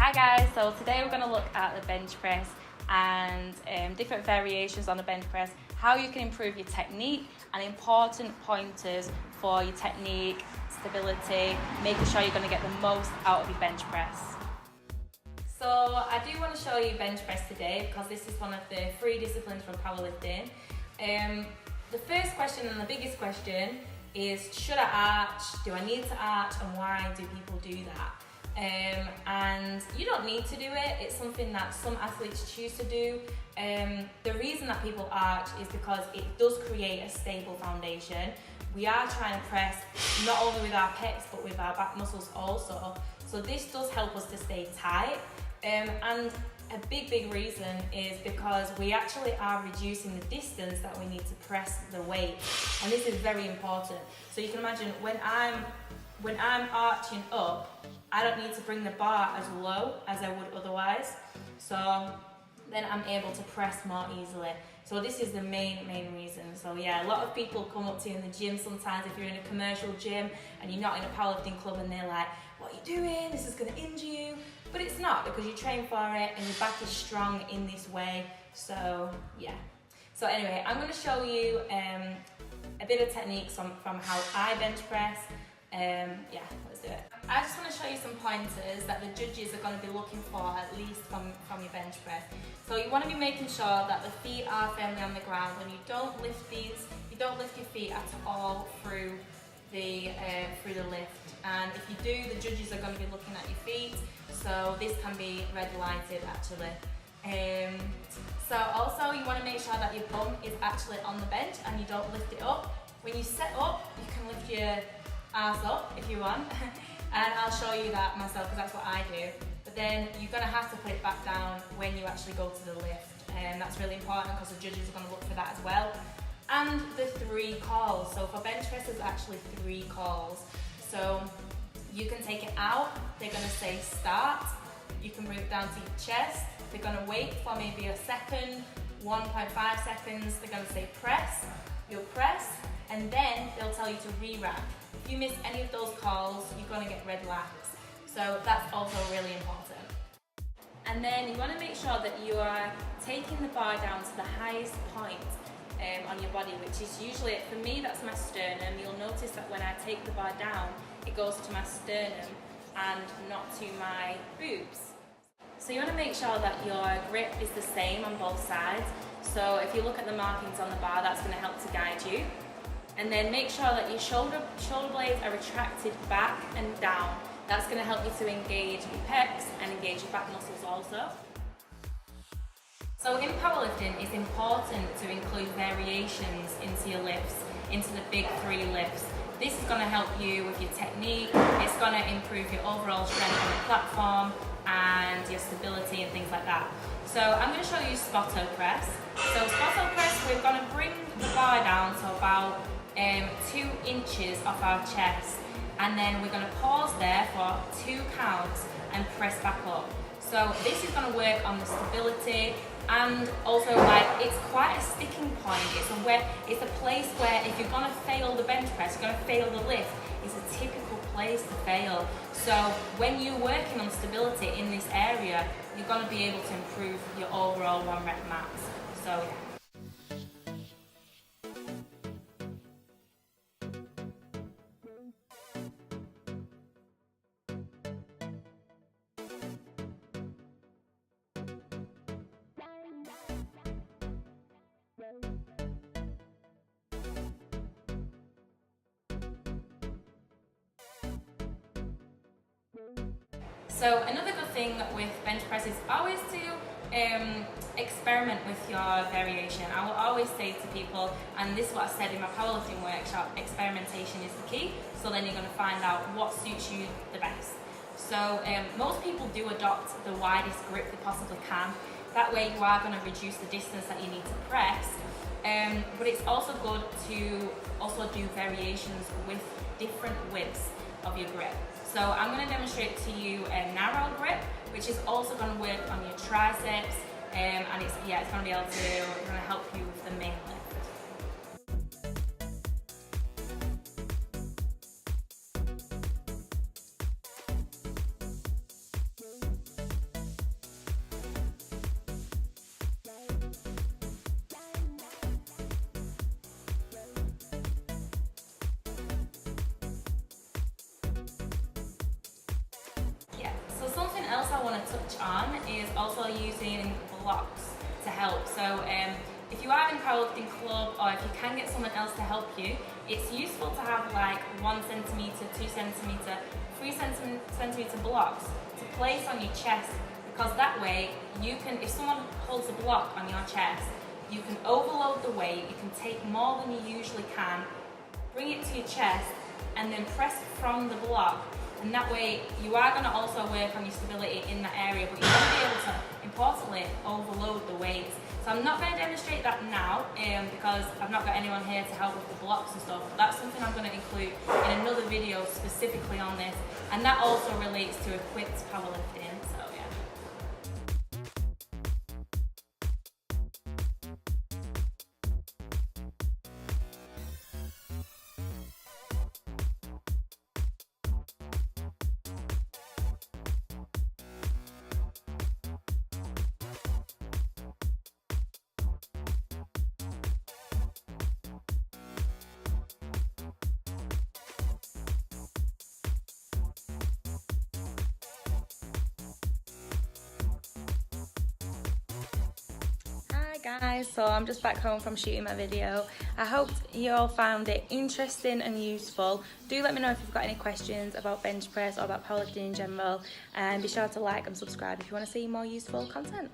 Hi guys, so today we're going to look at the bench press and different variations on the bench press, how you can improve your technique and important pointers for your technique, stability, making sure you're going to get the most out of your bench press. So I do want to show you bench press today because this is one of the 3 disciplines from powerlifting. The first question and the biggest question is, should I arch? Do I need to arch, and why do people do that? And you don't need to do it. It's something that some athletes choose to do. The reason that people arch is because it does create a stable foundation. We are trying to press not only with our pecs but with our back muscles also. So this does help us to stay tight. And a big reason is because we actually are reducing the distance that we need to press the weight, and this is very important. So you can imagine when I'm arching up, I don't need to bring the bar as low as I would otherwise, so then I'm able to press more easily. So this is the main reason. So yeah, a lot of people come up to you in the gym sometimes if you're in a commercial gym and you're not in a powerlifting club, and they're like, what are you doing? This is going to injure you. But it's not, because you train for it and your back is strong in this way. So yeah. So anyway, I'm going to show you a bit of techniques from how I bench press. Yeah, let's do it. I just want to show you some pointers that the judges are going to be looking for, at least from your bench press. So you want to be making sure that the feet are firmly on the ground, and you don't lift your feet at all through the lift. And if you do, the judges are going to be looking at your feet, so this can be red lighted actually. So also you want to make sure that your bum is actually on the bench and you don't lift it up. When you set up, you can lift your arse up if you want, and I'll show you that myself because that's what I do. But then you're going to have to put it back down when you actually go to the lift, and that's really important because the judges are going to look for that as well. And the 3 calls. So for bench press, there's actually 3 calls. So you can take it out, they're going to say start, you can bring it down to your chest, they're going to wait for maybe a second, 1.5 seconds, they're going to say press, you'll press, and then they'll tell you to re-rack. If you miss any of those calls, you're going to get red lights. So that's also really important. And then you want to make sure that you are taking the bar down to the highest point on your body, which is usually, for me, that's my sternum. You'll notice that when I take the bar down, it goes to my sternum and not to my boobs. So you want to make sure that your grip is the same on both sides. So if you look at the markings on the bar, that's going to help to guide you. And then make sure that your shoulder blades are retracted back and down. That's going to help you to engage your pecs and engage your back muscles also. So in powerlifting, it's important to include variations into your lifts, into the big 3 lifts. This is going to help you with your technique, it's going to improve your overall strength on the platform and your stability and things like that. So I'm going to show you Spotto press. So Spotto press, we're going to bring the bar down to about 2 inches off our chest, and then we're going to pause there for 2 counts and press back up. So this is going to work on the stability, and also it's quite a sticking point. It's a place where if you're going to fail the bench press, you're going to fail the lift. It's a typical place to fail. So when you're working on stability in this area, you're going to be able to improve your overall 1 rep max. So yeah. So another good thing with bench press is always to experiment with your variation. I will always say to people, and this is what I said in my powerlifting workshop, experimentation is the key. So then you're going to find out what suits you the best. So most people do adopt the widest grip they possibly can. That way you are going to reduce the distance that you need to press. But it's also good to also do variations with different widths of your grip. So I'm going to demonstrate to you a narrow grip, which is also going to work on your triceps, and it's going to be able to help you with the main lift. also want to touch on is also using blocks to help. So if you are in a powerlifting club, or if you can get someone else to help you, it's useful to have like 1 centimeter, 2 centimeter, 3 centimeter blocks to place on your chest, because that way you can, if someone holds a block on your chest, you can overload the weight, you can take more than you usually can, bring it to your chest, and then press from the block. And that way you are going to also work on your stability in that area, but you're going to be able to, importantly, overload the weights. So I'm not going to demonstrate that now because I've not got anyone here to help with the blocks and stuff, but that's something I'm going to include in another video specifically on this, and that also relates to equipped powerlifting. So yeah. Guys, so I'm just back home from shooting my video. I hope you all found it interesting and useful. Do let me know if you've got any questions about bench press or about powerlifting in general, and be sure to like and subscribe if you want to see more useful content.